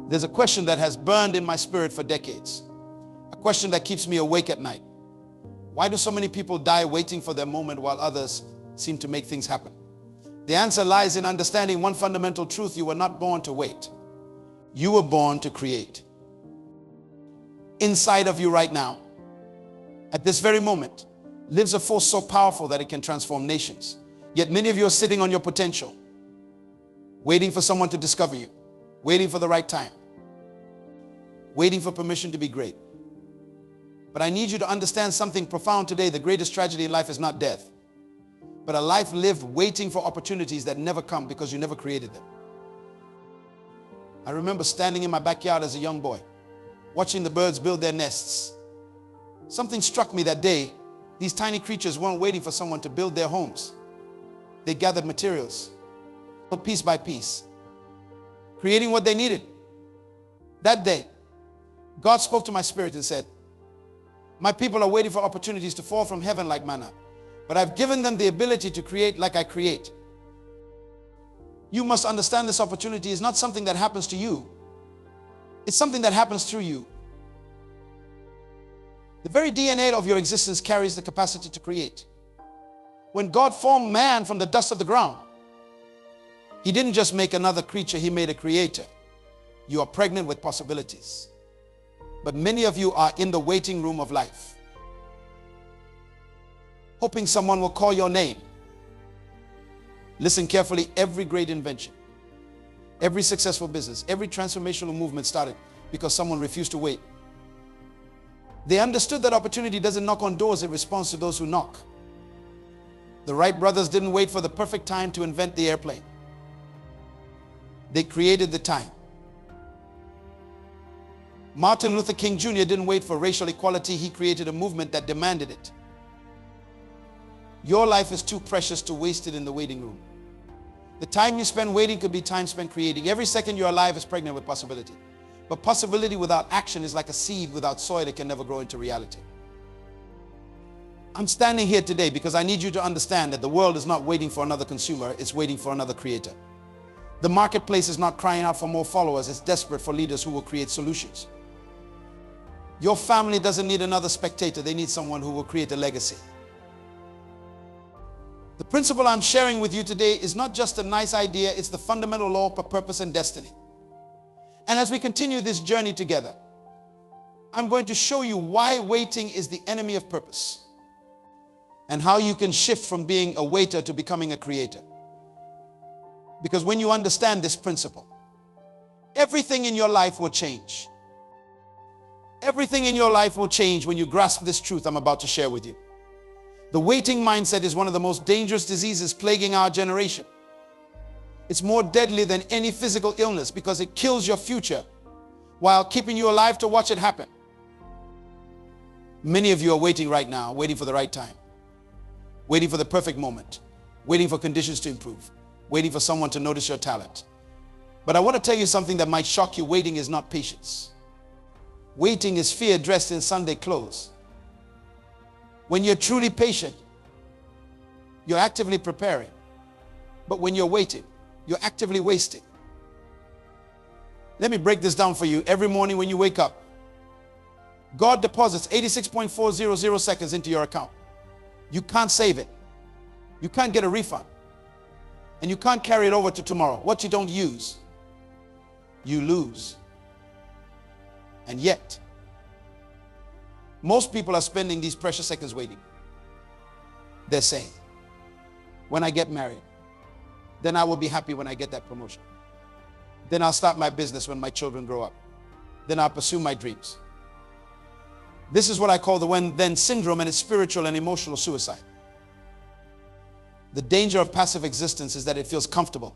There's a question that has burned in my spirit for decades. A question that keeps me awake at night. Why do so many people die waiting for their moment while others seem to make things happen? The answer lies in understanding one fundamental truth: you were not born to wait. You were born to create. Inside of you right now, at this very moment, lives a force so powerful that it can transform nations. Yet many of you are sitting on your potential, waiting for someone to discover you, waiting for the right time, waiting for permission to be great. But I need you to understand something profound today. The greatest tragedy in life is not death, but a life lived waiting for opportunities that never come because you never created them. I remember standing in my backyard as a young boy, watching the birds build their nests. Something struck me that day. These tiny creatures weren't waiting for someone to build their homes. They gathered materials, piece by piece, creating what they needed. That day, God spoke to my spirit and said, my people are waiting for opportunities to fall from heaven like manna, but I've given them the ability to create like I create. You must understand this opportunity is not something that happens to you. It's something that happens through you. The very DNA of your existence carries the capacity to create. When God formed man from the dust of the ground, He didn't just make another creature, He made a creator. You are pregnant with possibilities. But many of you are in the waiting room of life, hoping someone will call your name. Listen carefully. Every great invention, every successful business, every transformational movement started because someone refused to wait. They understood that opportunity doesn't knock on doors, it responds to those who knock. The Wright brothers didn't wait for the perfect time to invent the airplane. They created the time. Martin Luther King Jr. didn't wait for racial equality. He created a movement that demanded it. Your life is too precious to waste it in the waiting room. The time you spend waiting could be time spent creating. Every second you're alive is pregnant with possibility. But possibility without action is like a seed without soil. It can never grow into reality. I'm standing here today because I need you to understand that the world is not waiting for another consumer. It's waiting for another creator. The marketplace is not crying out for more followers. It's desperate for leaders who will create solutions. Your family doesn't need another spectator. They need someone who will create a legacy. The principle I'm sharing with you today is not just a nice idea. It's the fundamental law of purpose and destiny. And as we continue this journey together, I'm going to show you why waiting is the enemy of purpose and how you can shift from being a waiter to becoming a creator. Because when you understand this principle, everything in your life will change. Everything in your life will change when you grasp this truth I'm about to share with you. The waiting mindset is one of the most dangerous diseases plaguing our generation. It's more deadly than any physical illness because it kills your future while keeping you alive to watch it happen. Many of you are waiting right now, waiting for the right time, waiting for the perfect moment, waiting for conditions to improve, waiting for someone to notice your talent. But I want to tell you something that might shock you. Waiting is not patience. Waiting is fear dressed in Sunday clothes. When you're truly patient, you're actively preparing. But when you're waiting, you're actively wasting. Let me break this down for you. Every morning when you wake up, God deposits 86.400 seconds into your account. You can't save it. You can't get a refund. And you can't carry it over to tomorrow. What you don't use, you lose. And yet, most people are spending these precious seconds waiting. They're saying, when I get married, then I will be happy when I get that promotion. Then I'll start my business when my children grow up. Then I'll pursue my dreams. This is what I call the when-then syndrome, and it's spiritual and emotional suicide. The danger of passive existence is that it feels comfortable.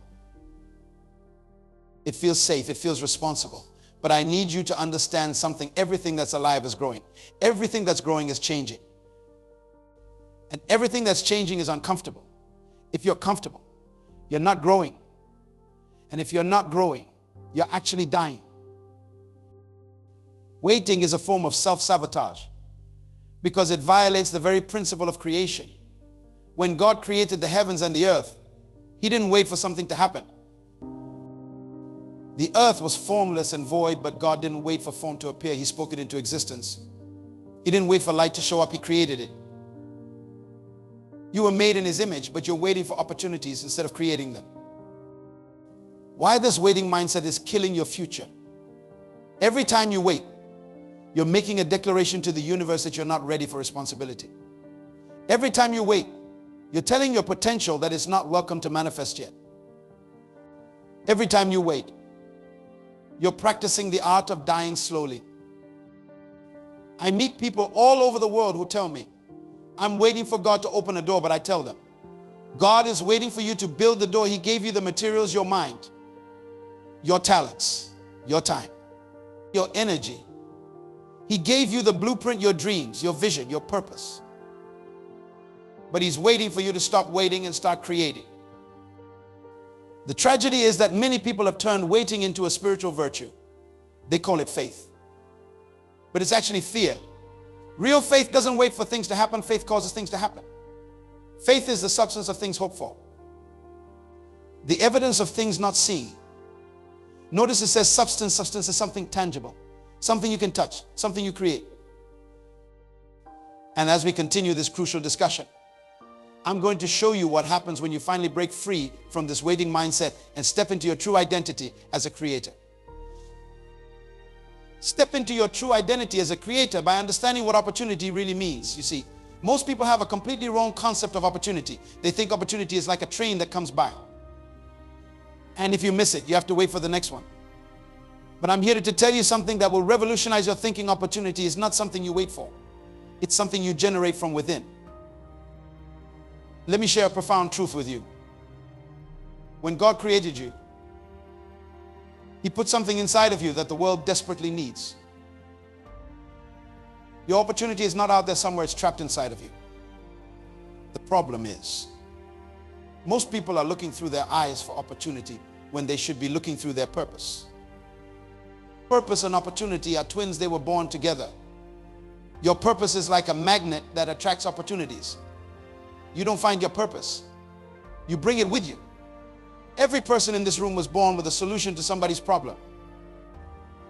It feels safe. It feels responsible. But I need you to understand something. Everything that's alive is growing. Everything that's growing is changing. And everything that's changing is uncomfortable. If you're comfortable, you're not growing. And if you're not growing, you're actually dying. Waiting is a form of self-sabotage because it violates the very principle of creation. When God created the heavens and the earth, He didn't wait for something to happen. The earth was formless and void, but God didn't wait for form to appear. He spoke it into existence. He didn't wait for light to show up. He created it. You were made in His image, but you're waiting for opportunities instead of creating them. Why this waiting mindset is killing your future. Every time you wait, you're making a declaration to the universe that you're not ready for responsibility. Every time you wait, you're telling your potential that it's not welcome to manifest yet. Every time you wait, you're practicing the art of dying slowly. I meet people all over the world who tell me, I'm waiting for God to open a door, but I tell them, God is waiting for you to build the door. He gave you the materials, your mind, your talents, your time, your energy. He gave you the blueprint, your dreams, your vision, your purpose. But He's waiting for you to stop waiting and start creating. The tragedy is that many people have turned waiting into a spiritual virtue. They call it faith. But it's actually fear. Real faith doesn't wait for things to happen. Faith causes things to happen. Faith is the substance of things hoped for, the evidence of things not seen. Notice it says substance. Substance is something tangible, something you can touch, something you create. And as we continue this crucial discussion, I'm going to show you what happens when you finally break free from this waiting mindset and step into your true identity as a creator. Step into your true identity as a creator by understanding what opportunity really means. You see, most people have a completely wrong concept of opportunity. They think opportunity is like a train that comes by. And if you miss it, you have to wait for the next one. But I'm here to tell you something that will revolutionize your thinking. Opportunity is not something you wait for. It's something you generate from within. Let me share a profound truth with you. When God created you, He put something inside of you that the world desperately needs. Your opportunity is not out there somewhere, it's trapped inside of you. The problem is, most people are looking through their eyes for opportunity when they should be looking through their purpose. Purpose and opportunity are twins. They were born together. Your purpose is like a magnet that attracts opportunities. You don't find your purpose, you bring it with you. Every person in this room was born with a solution to somebody's problem.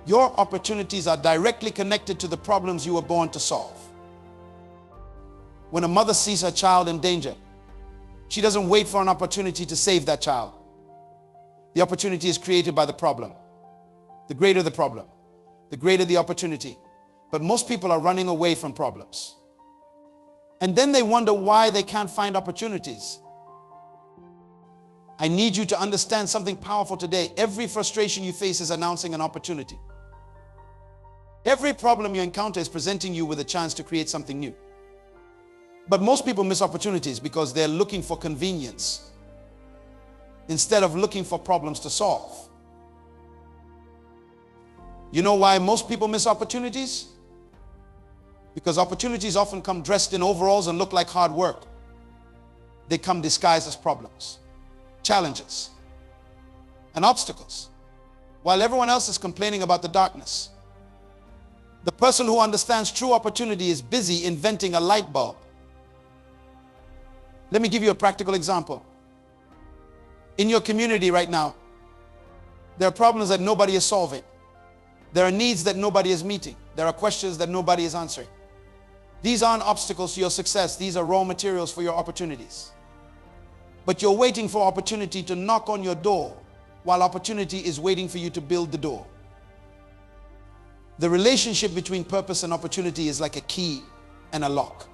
Your opportunities are directly connected to the problems you were born to solve. When a mother sees her child in danger, she doesn't wait for an opportunity to save that child. The opportunity is created by the problem. The greater the problem, the greater the opportunity. But most people are running away from problems. And then they wonder why they can't find opportunities. I need you to understand something powerful today. Every frustration you face is announcing an opportunity. Every problem you encounter is presenting you with a chance to create something new. But most people miss opportunities because they're looking for convenience instead of looking for problems to solve. You know why most people miss opportunities? Because opportunities often come dressed in overalls and look like hard work. They come disguised as problems, challenges, and obstacles, while everyone else is complaining about the darkness. The person who understands true opportunity is busy inventing a light bulb. Let me give you a practical example. In your community right now, there are problems that nobody is solving. There are needs that nobody is meeting. There are questions that nobody is answering. These aren't obstacles to your success. These are raw materials for your opportunities. But you're waiting for opportunity to knock on your door while opportunity is waiting for you to build the door. The relationship between purpose and opportunity is like a key and a lock.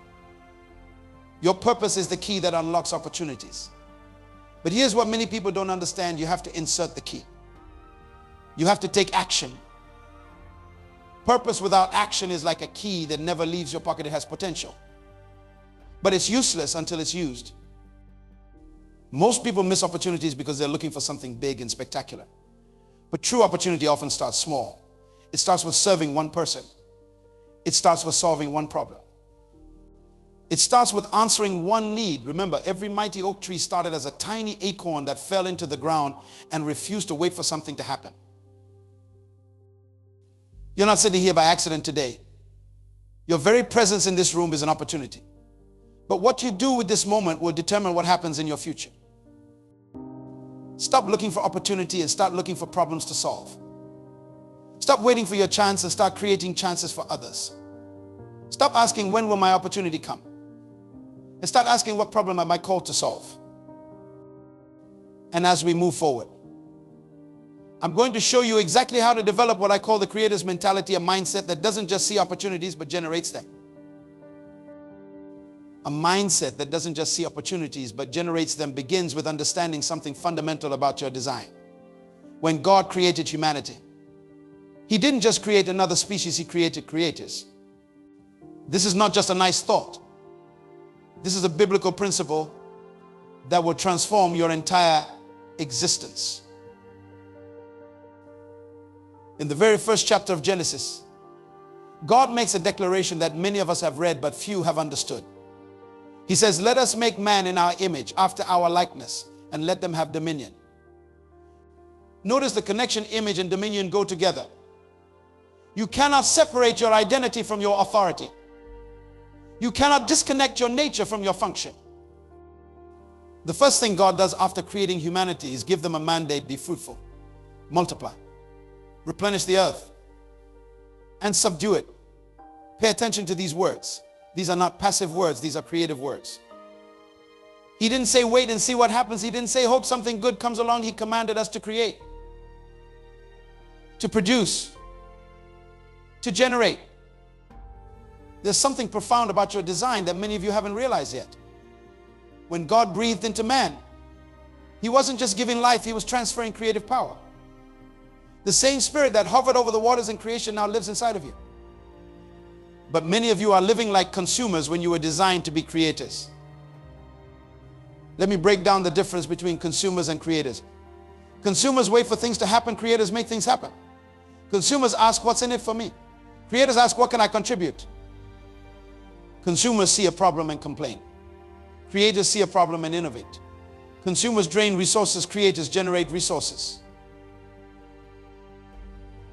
Your purpose is the key that unlocks opportunities. But here's what many people don't understand. You have to insert the key. You have to take action. Purpose without action is like a key that never leaves your pocket. It has potential, but it's useless until it's used. Most people miss opportunities because they're looking for something big and spectacular. But true opportunity often starts small. It starts with serving one person. It starts with solving one problem. It starts with answering one need. Remember, every mighty oak tree started as a tiny acorn that fell into the ground and refused to wait for something to happen. You're not sitting here by accident today. Your very presence in this room is an opportunity. But what you do with this moment will determine what happens in your future. Stop looking for opportunity and start looking for problems to solve. Stop waiting for your chance and start creating chances for others. Stop asking, when will my opportunity come? And start asking, what problem am I called to solve? And as we move forward, I'm going to show you exactly how to develop what I call the creator's mentality, a mindset that doesn't just see opportunities but generates them. A mindset that doesn't just see opportunities but generates them begins with understanding something fundamental about your design. When God created humanity, He didn't just create another species, He created creators. This is not just a nice thought. This is a biblical principle that will transform your entire existence. In the very first chapter of Genesis, God makes a declaration that many of us have read but few have understood. He says, let us make man in our image, after our likeness, and let them have dominion. Notice the connection, image and dominion go together. You cannot separate your identity from your authority. You cannot disconnect your nature from your function. The first thing God does after creating humanity is give them a mandate: be fruitful, multiply, replenish the earth, and subdue it. Pay attention to these words. These are not passive words, these are creative words. He didn't say wait and see what happens. He didn't say hope something good comes along. He commanded us to create, to produce, to generate. There's something profound about your design that many of you haven't realized yet. When God breathed into man, He wasn't just giving life, He was transferring creative power. The same spirit that hovered over the waters in creation now lives inside of you. But many of you are living like consumers when you were designed to be creators. Let me break down the difference between consumers and creators. Consumers wait for things to happen. Creators make things happen. Consumers ask, what's in it for me? Creators ask, what can I contribute? Consumers see a problem and complain. Creators see a problem and innovate. Consumers drain resources. Creators generate resources.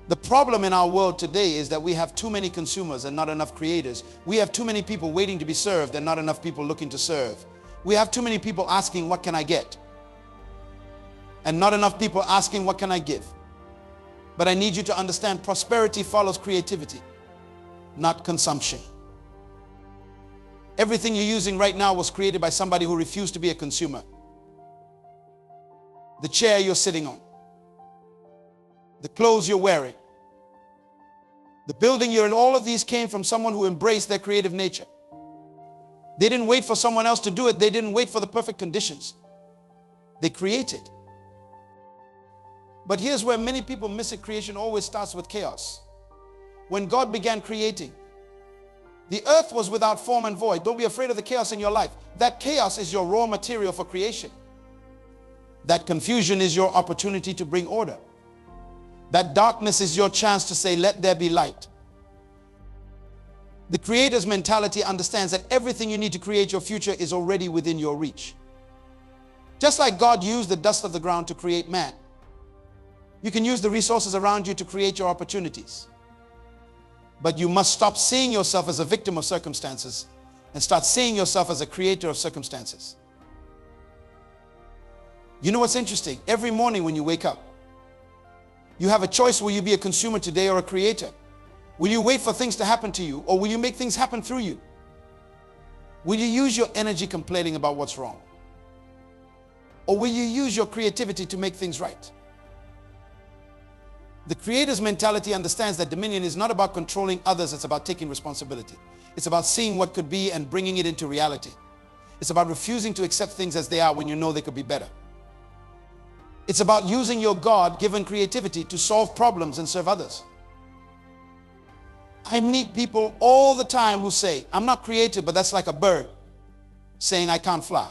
The problem in our world today is that we have too many consumers and not enough creators. We have too many people waiting to be served and not enough people looking to serve. We have too many people asking, what can I get? And not enough people asking, what can I give? But I need you to understand, prosperity follows creativity, not consumption. Everything you're using right now was created by somebody who refused to be a consumer. The chair you're sitting on, the clothes you're wearing, the building you're in, all of these came from someone who embraced their creative nature. They didn't wait for someone else to do it. They didn't wait for the perfect conditions. They created. But here's where many people miss it. Creation always starts with chaos. When God began creating, the earth was without form and void. Don't be afraid of the chaos in your life. That chaos is your raw material for creation. That confusion is your opportunity to bring order. That darkness is your chance to say, let there be light. The creator's mentality understands that everything you need to create your future is already within your reach. Just like God used the dust of the ground to create man, you can use the resources around you to create your opportunities. But you must stop seeing yourself as a victim of circumstances and start seeing yourself as a creator of circumstances. You know what's interesting? Every morning when you wake up, you have a choice. Will you be a consumer today or a creator? Will you wait for things to happen to you, or will you make things happen through you? Will you use your energy complaining about what's wrong? Or will you use your creativity to make things right? The creator's mentality understands that dominion is not about controlling others, it's about taking responsibility. It's about seeing what could be and bringing it into reality. It's about refusing to accept things as they are when you know they could be better. It's about using your God-given creativity to solve problems and serve others. I meet people all the time who say, I'm not creative, but that's like a bird saying I can't fly.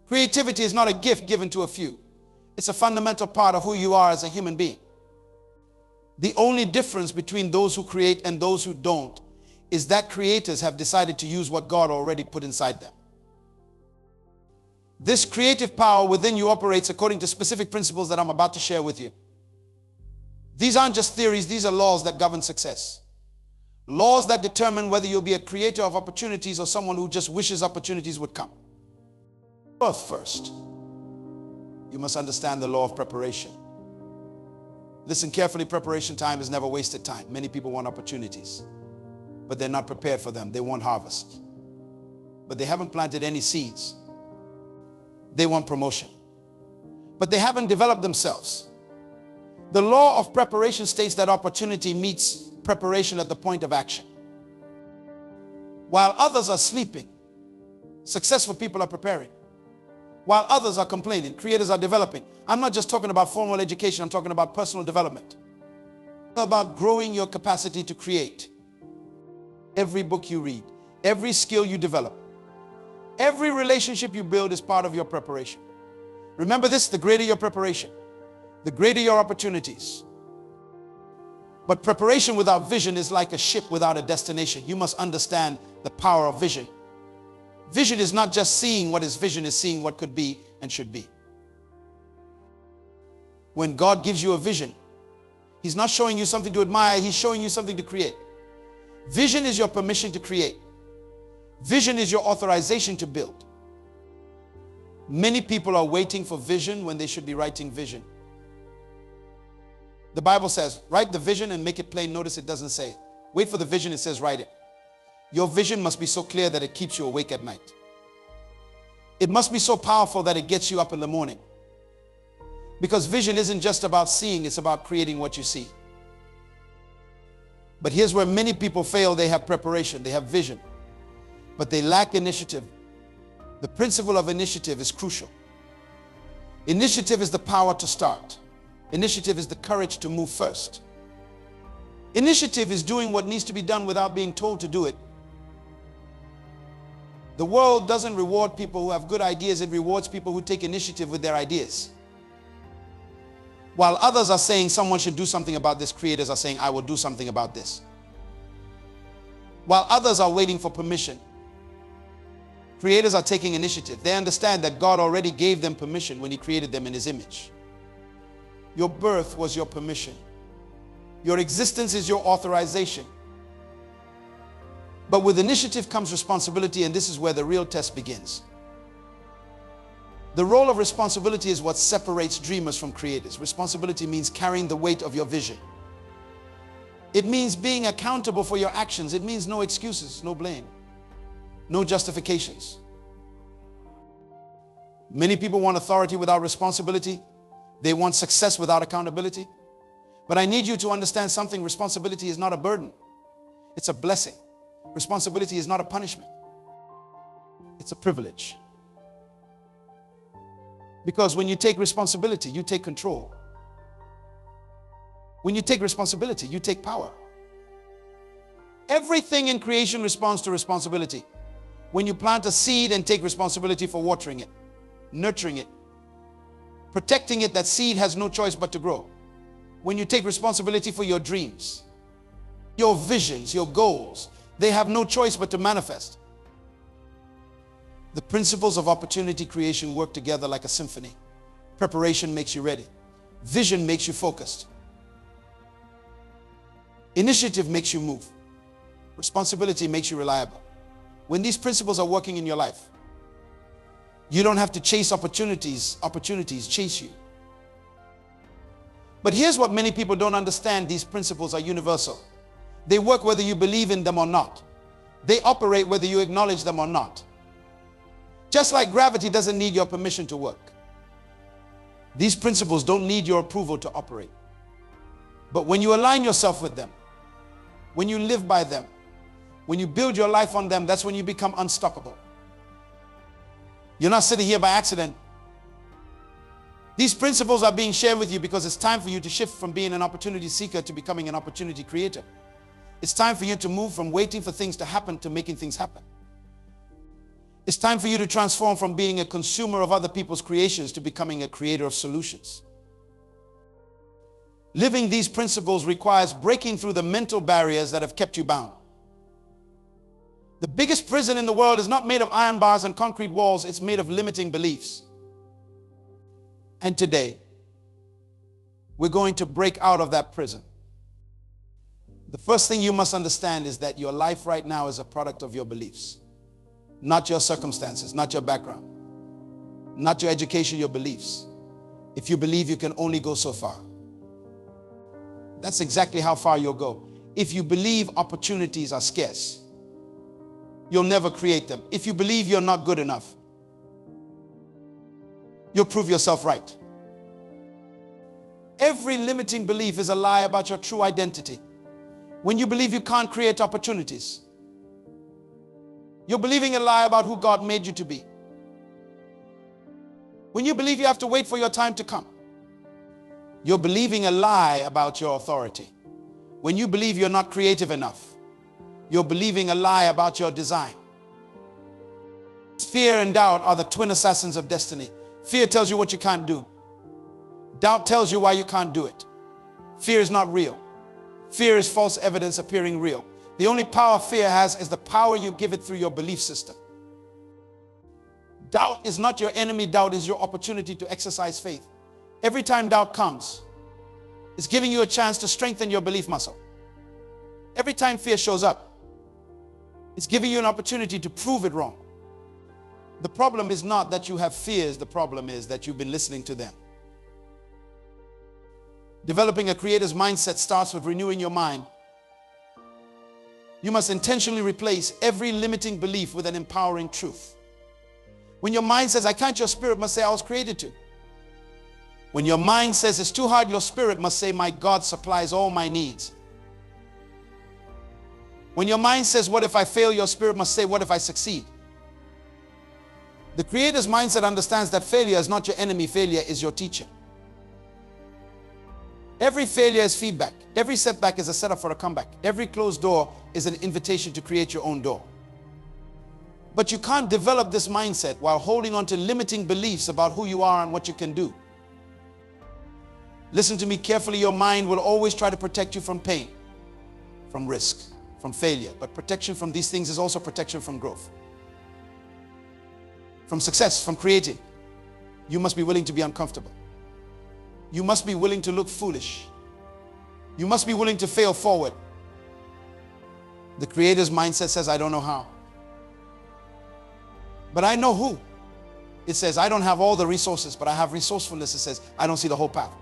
Creativity is not a gift given to a few. It's a fundamental part of who you are as a human being. The only difference between those who create and those who don't is that creators have decided to use what God already put inside them. This creative power within you operates according to specific principles that I'm about to share with you. These aren't just theories, these are laws that govern success. Laws that determine whether you'll be a creator of opportunities or someone who just wishes opportunities would come. Birth first. you must understand the law of preparation. Listen carefully, preparation time is never wasted time. Many people want opportunities, but they're not prepared for them. They want harvest, but they haven't planted any seeds. They want promotion, but they haven't developed themselves. The law of preparation states that opportunity meets preparation at the point of action. While others are sleeping, successful people are preparing. While others are complaining, creators are developing. I'm not just talking about formal education, I'm talking about personal development. About growing your capacity to create. Every book you read, every skill you develop, every relationship you build is part of your preparation. Remember this, the greater your preparation, the greater your opportunities. But preparation without vision is like a ship without a destination. You must understand the power of vision. Vision is not just seeing what is vision, is seeing what could be and should be. When God gives you a vision, He's not showing you something to admire, He's showing you something to create. Vision is your permission to create. Vision is your authorization to build. Many people are waiting for vision when they should be writing vision. The Bible says, write the vision and make it plain. Notice it doesn't say, wait for the vision, it says write it. Your vision must be so clear that it keeps you awake at night. It must be so powerful that it gets you up in the morning. Because vision isn't just about seeing, it's about creating what you see. But here's where many people fail. They have preparation, they have vision, but they lack initiative. The principle of initiative is crucial. Initiative is the power to start. Initiative is the courage to move first. Initiative is doing what needs to be done without being told to do it. The world doesn't reward people who have good ideas, it rewards people who take initiative with their ideas. While others are saying someone should do something about this, creators are saying, I will do something about this. While others are waiting for permission, creators are taking initiative. They understand that God already gave them permission when He created them in His image. Your birth was your permission. Your existence is your authorization. But with initiative comes responsibility, and this is where the real test begins. The role of responsibility is what separates dreamers from creators. Responsibility means carrying the weight of your vision. It means being accountable for your actions. It means no excuses, no blame, no justifications. Many people want authority without responsibility. They want success without accountability. But I need you to understand something. Responsibility is not a burden. It's a blessing. Responsibility is not a punishment. It's a privilege. Because when you take responsibility, you take control. When you take responsibility, you take power. Everything in creation responds to responsibility. When you plant a seed and take responsibility for watering it, nurturing it, protecting it, that seed has no choice but to grow. When you take responsibility for your dreams, your visions, your goals, they have no choice but to manifest. The principles of opportunity creation work together like a symphony. Preparation makes you ready. Vision makes you focused. Initiative makes you move. Responsibility makes you reliable. When these principles are working in your life, you don't have to chase opportunities. Opportunities chase you. But here's what many people don't understand. These principles are universal. They work whether you believe in them or not. They operate whether you acknowledge them or not. Just like gravity doesn't need your permission to work. These principles don't need your approval to operate. But when you align yourself with them, when you live by them, when you build your life on them, that's when you become unstoppable. You're not sitting here by accident. These principles are being shared with you because it's time for you to shift from being an opportunity seeker to becoming an opportunity creator. It's time for you to move from waiting for things to happen to making things happen. It's time for you to transform from being a consumer of other people's creations to becoming a creator of solutions. Living these principles requires breaking through the mental barriers that have kept you bound. The biggest prison in the world is not made of iron bars and concrete walls. It's made of limiting beliefs. And today, we're going to break out of that prison. The first thing you must understand is that your life right now is a product of your beliefs. Not your circumstances, not your background, not your education, your beliefs. if you believe you can only go so far. That's exactly how far you'll go. If you believe opportunities are scarce, you'll never create them. If you believe you're not good enough, you'll prove yourself right. Every limiting belief is a lie about your true identity. When you believe you can't create opportunities, you're believing a lie about who God made you to be. When you believe you have to wait for your time to come, you're believing a lie about your authority. When you believe you're not creative enough, you're believing a lie about your design. Fear and doubt are the twin assassins of destiny. Fear tells you what you can't do. Doubt tells you why you can't do it. Fear is not real. Fear is false evidence appearing real. The only power fear has is the power you give it through your belief system. Doubt is not your enemy. Doubt is your opportunity to exercise faith. Every time doubt comes, it's giving you a chance to strengthen your belief muscle. Every time fear shows up, it's giving you an opportunity to prove it wrong. The problem is not that you have fears. The problem is that you've been listening to them. Developing a creator's mindset starts with renewing your mind. You must intentionally replace every limiting belief with an empowering truth. When your mind says, I can't, your spirit must say, I was created to. When your mind says it's too hard, your spirit must say, my God supplies all my needs. When your mind says, what if I fail, your spirit must say, what if I succeed? The creator's mindset understands that failure is not your enemy. Failure is your teacher. Every failure is feedback. Every setback is a setup for a comeback. Every closed door is an invitation to create your own door. But you can't develop this mindset while holding on to limiting beliefs about who you are and what you can do. Listen to me carefully. Your mind will always try to protect you from pain, from risk, from failure. But protection from these things is also protection from growth, from success, from creating. You must be willing to be uncomfortable. You must be willing to look foolish. You must be willing to fail forward. The creator's mindset says, I don't know how, but I know who. It says, I don't have all the resources, but I have resourcefulness. It says, I don't see the whole path,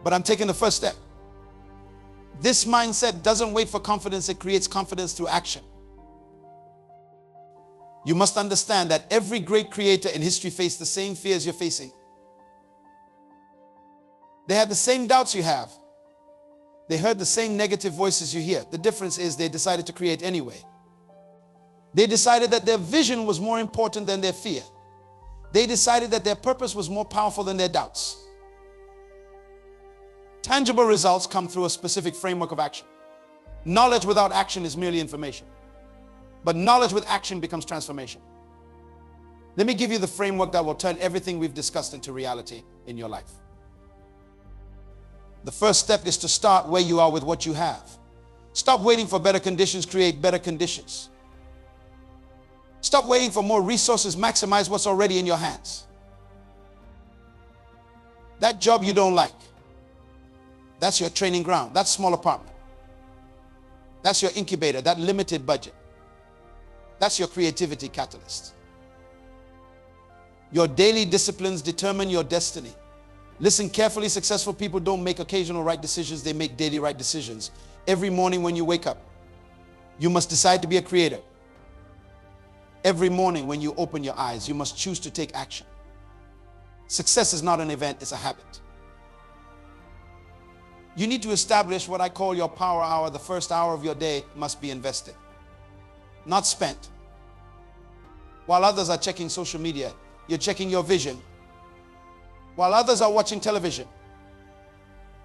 but I'm taking the first step. This mindset doesn't wait for confidence. It creates confidence through action. You must understand that every great creator in history faced the same fears you're facing. They had the same doubts you have. They heard the same negative voices you hear. The difference is they decided to create anyway. They decided that their vision was more important than their fear. They decided that their purpose was more powerful than their doubts. Tangible results come through a specific framework of action. Knowledge without action is merely information. But knowledge with action becomes transformation. Let me give you the framework that will turn everything we've discussed into reality in your life. The first step is to start where you are with what you have. Stop waiting for better conditions, create better conditions. Stop waiting for more resources, maximize what's already in your hands. That job you don't like, that's your training ground, that small apartment. That's your incubator, that limited budget. That's your creativity catalyst. Your daily disciplines determine your destiny. Listen carefully. Successful people don't make occasional right decisions. They make daily right decisions. Every morning when you wake up, you must decide to be a creator. Every morning when you open your eyes, you must choose to take action. Success is not an event, it's a habit. You need to establish what I call your power hour. The first hour of your day must be invested, not spent. While others are checking social media, you're checking your vision. While others are watching television,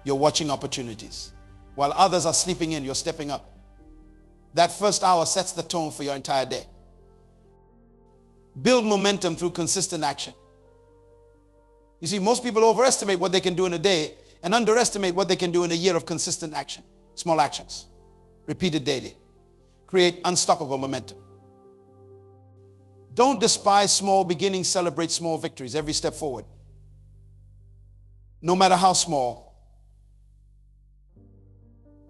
you're watching opportunities. While others are sleeping in, you're stepping up. That first hour sets the tone for your entire day. Build momentum through consistent action. You see, most people overestimate what they can do in a day and underestimate what they can do in a year of consistent action. Small actions, repeated daily, create unstoppable momentum. Don't despise small beginnings, celebrate small victories every step forward. No matter how small,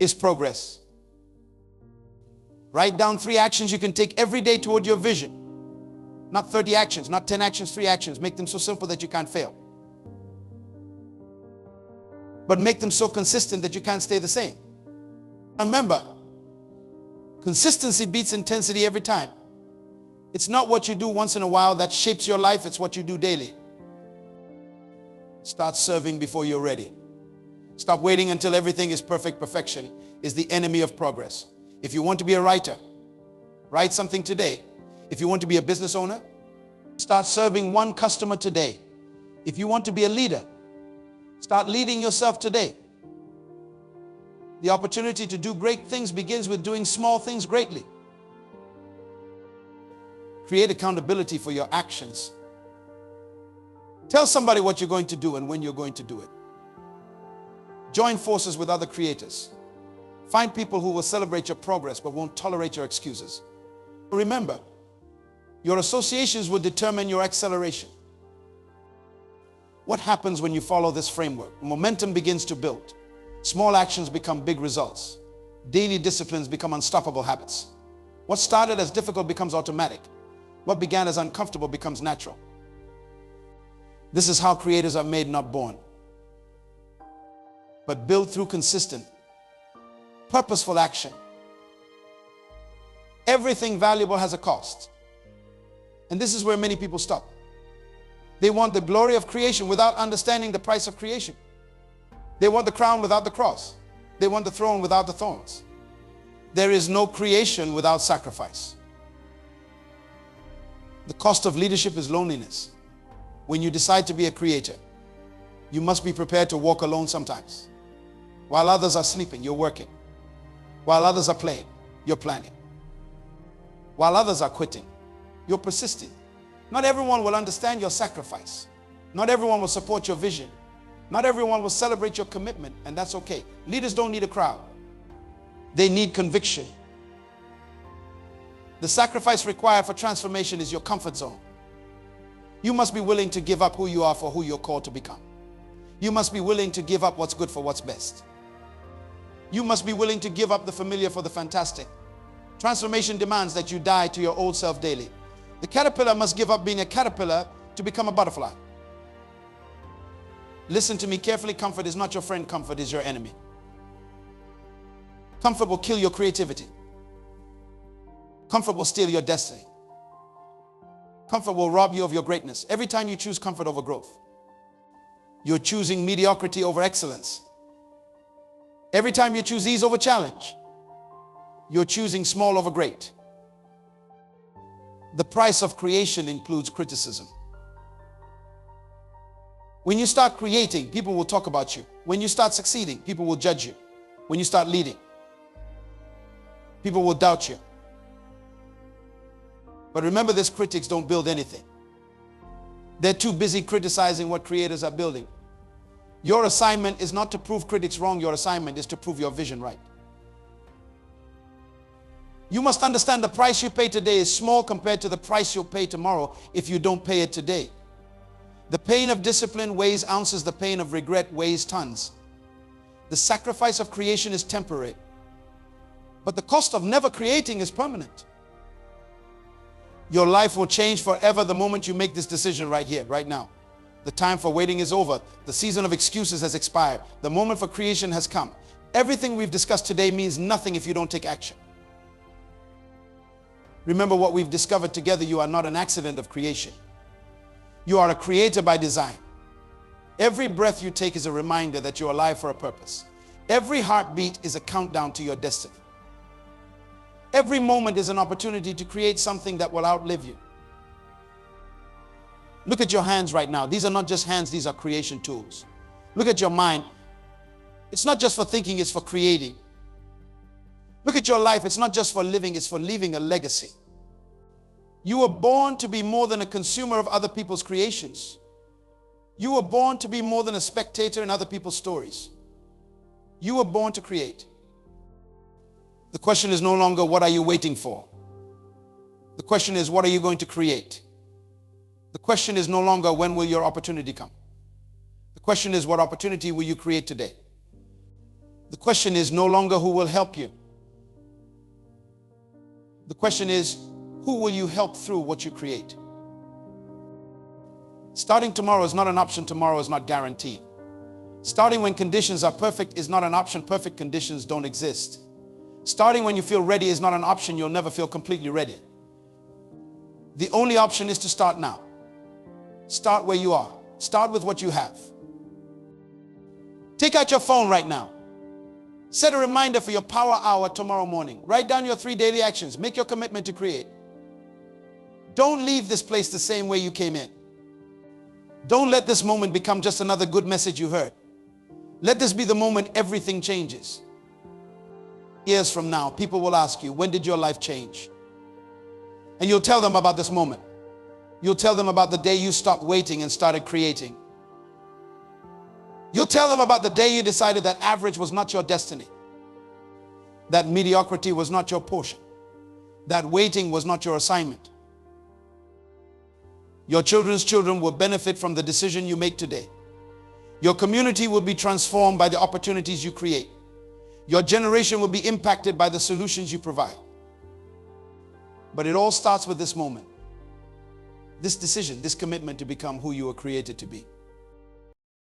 is progress. Write down 3 actions you can take every day toward your vision. Not 30 actions, not 10 actions, 3 actions. Make them so simple that you can't fail. But make them so consistent that you can't stay the same. Remember, consistency beats intensity every time. It's not what you do once in a while that shapes your life, it's what you do daily. Start serving before you're ready. Stop waiting until everything is perfect. Perfection is the enemy of progress. If you want to be a writer, write something today. If you want to be a business owner, start serving one customer today. If you want to be a leader, start leading yourself today. The opportunity to do great things begins with doing small things greatly. Create accountability for your actions. Tell somebody what you're going to do and when you're going to do it. Join forces with other creators. Find people who will celebrate your progress but won't tolerate your excuses. Remember, your associations will determine your acceleration. What happens when you follow this framework? Momentum begins to build. Small actions become big results. Daily disciplines become unstoppable habits. What started as difficult becomes automatic. What began as uncomfortable becomes natural. This is how creators are made, not born, but built through consistent, purposeful action. Everything valuable has a cost. And this is where many people stop. They want the glory of creation without understanding the price of creation. They want the crown without the cross. They want the throne without the thorns. There is no creation without sacrifice. The cost of leadership is loneliness. When you decide to be a creator, you must be prepared to walk alone sometimes. While others are sleeping, you're working. While others are playing, you're planning. While others are quitting, you're persisting. Not everyone will understand your sacrifice. Not everyone will support your vision. Not everyone will celebrate your commitment, and that's okay. Leaders don't need a crowd. They need conviction. The sacrifice required for transformation is your comfort zone. You must be willing to give up who you are for who you're called to become. You must be willing to give up what's good for what's best. You must be willing to give up the familiar for the fantastic. Transformation demands that you die to your old self daily. The caterpillar must give up being a caterpillar to become a butterfly. Listen to me carefully. Comfort is not your friend. Comfort is your enemy. Comfort will kill your creativity. Comfort will steal your destiny. Comfort will rob you of your greatness. Every time you choose comfort over growth, you're choosing mediocrity over excellence. Every time you choose ease over challenge, you're choosing small over great. The price of creation includes criticism. When you start creating, people will talk about you. When you start succeeding, people will judge you. When you start leading, people will doubt you. But remember this, critics don't build anything. They're too busy criticizing what creators are building. Your assignment is not to prove critics wrong. Your assignment is to prove your vision right. You must understand the price you pay today is small compared to the price you'll pay tomorrow if you don't pay it today. The pain of discipline weighs ounces. The pain of regret weighs tons. The sacrifice of creation is temporary, but the cost of never creating is permanent. Your life will change forever the moment you make this decision right here, right now. The time for waiting is over. The season of excuses has expired. The moment for creation has come. Everything we've discussed today means nothing if you don't take action. Remember what we've discovered together. You are not an accident of creation. You are a creator by design. Every breath you take is a reminder that you're alive for a purpose. Every heartbeat is a countdown to your destiny. Every moment is an opportunity to create something that will outlive you. Look at your hands right now. These are not just hands, these are creation tools. Look at your mind. It's not just for thinking, it's for creating. Look at your life. It's not just for living, it's for leaving a legacy. You were born to be more than a consumer of other people's creations. You were born to be more than a spectator in other people's stories. You were born to create. The question is no longer, what are you waiting for? The question is, what are you going to create? The question is no longer, when will your opportunity come? The question is, what opportunity will you create today? The question is no longer, who will help you? The question is, who will you help through what you create? Starting tomorrow is not an option. Tomorrow is not guaranteed. Starting when conditions are perfect is not an option. Perfect conditions don't exist. Starting when you feel ready is not an option. You'll never feel completely ready. The only option is to start now. Start where you are. Start with what you have. Take out your phone right now. Set a reminder for your power hour tomorrow morning. Write down your 3 daily actions. Make your commitment to create. Don't leave this place the same way you came in. Don't let this moment become just another good message you heard. Let this be the moment everything changes. Years from now, people will ask you, when did your life change? And you'll tell them about this moment. You'll tell them about the day you stopped waiting and started creating. You'll tell them about the day you decided that average was not your destiny. That mediocrity was not your portion. That waiting was not your assignment. Your children's children will benefit from the decision you make today. Your community will be transformed by the opportunities you create. Your generation will be impacted by the solutions you provide. But it all starts with this moment. This decision, this commitment to become who you were created to be.